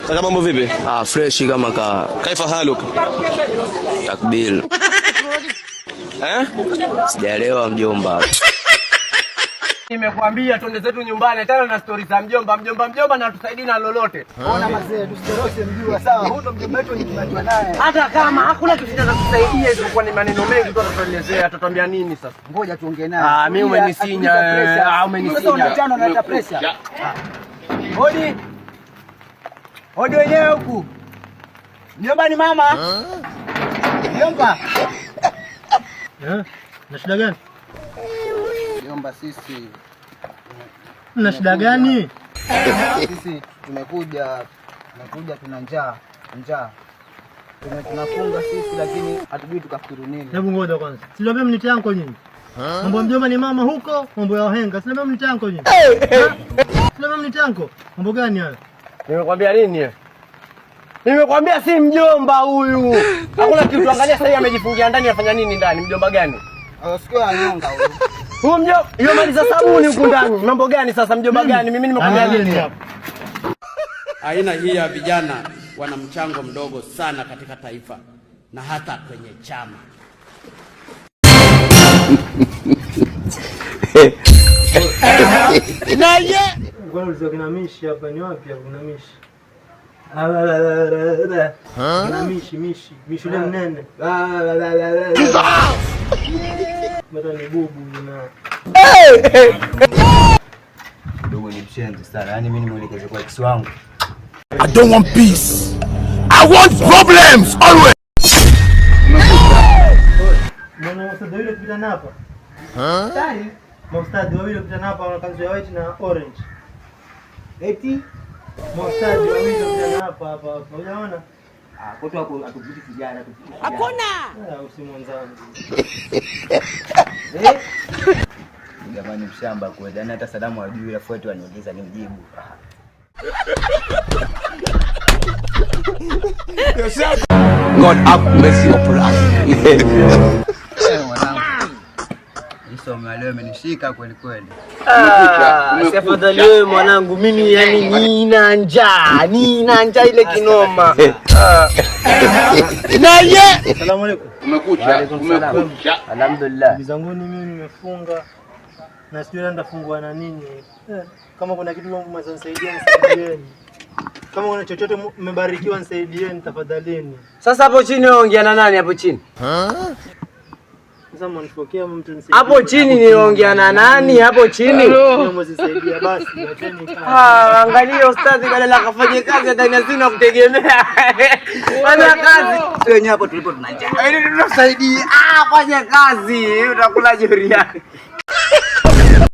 Kaka mambo vipi? Fresh kama Kaifa haluk? Takbil. Sijaelewa mjomba. Nimekwambia twende zetu nyumbani tena na story za mjomba na tusaidie na lolote. Ona mazee tusitoroshe mjua sawa. Huyo ndo mjomba wetu nikibaliwa naye. Hata kama hakuna kitu kitakusaidia hizo kwa ni maneno mengi tu atatuelezea atatuambia nini sasa. Ngoja tuongee naye. Mimi umenisinya. Umenisinya. Sasa unachana unaleta pressure. Hodi. Hodi wenyewe huku. Mjomba ni mama. Mjomba. Na shida gani? Mjomba sisi. Na shida gani? Sisi tumekuja tuna njaa. Tunafunga sisi lakini hatujui tukafikiri nini. Hebu ngoja kwanza. Siniambia mniti yanko nyinyi. Mambo mjomba ni mama huko, mambo ya wahenga. Siniambia mniti yanko nyinyi. Siniambia mniti yanko. Mambo gani hayo? Nimekwambia nini? Nimekwambia si mjomba huyu. Hakuna kitu, angalia sasa amejifungia ndani afanya nini ndani? Mjomba gani? Sikio ya nyonga huyu. Huyo mjomba, hiyo mali za sabuni huko ndani. Mambo gani sasa mjomba gani? Mimi nimekwambia nini hapa? Aina hii ya vijana wana mchango mdogo sana katika taifa na hata kwenye chama. Ngoja ulizwa kina Mishi hapa ni wapi hapo kuna Mishi? Kuna Mishi ule mnene. Mata ni bubu na. Dogo ni mshenzi sana. Yaani mimi nimuelekeze kwa ex wangu. I don't want peace. I want problems always. Mbona ustadi wale kupita hapa? Tayari. Ustadi wale kupita hapa wana kanzu ya white na orange. Eti ustadi wale kupita hapa. Unaona? Koto wako atuvuti kijana tu. Hakuna. Usimwanzangu. Jamani mshamba kwa jana hata salamu hajui alafu wetu aniuliza nimjibu. God have mercy upon us. Mwanangu. Hizo leo amenishika kweli. Afadhali wewe mwanangu, mimi yani nina njaa ile kinoma. Asalamu alaykum. Umekucha. Alhamdulillah. Bizanguni mimi nimefunga na sijui naenda fungua na nini. Kama kuna kitu wangu msanisaidieni. Kama kuna chochote mmebarikiwa nisaidieni tafadhalini. Sasa hapo chini unaongea na nani hapo chini? Sasa mnanipokea mtu nisaidie. Hapo chini niongea na nani hapo chini? Msaidia basi acheni. Angalia ustadhi badala akafanye kazi hata inazina kutegemea. Fanya kazi. Sio wenyewe hapo tulipo tunajaa. Ili tunasaidie. Fanya kazi. Utakula jori yake.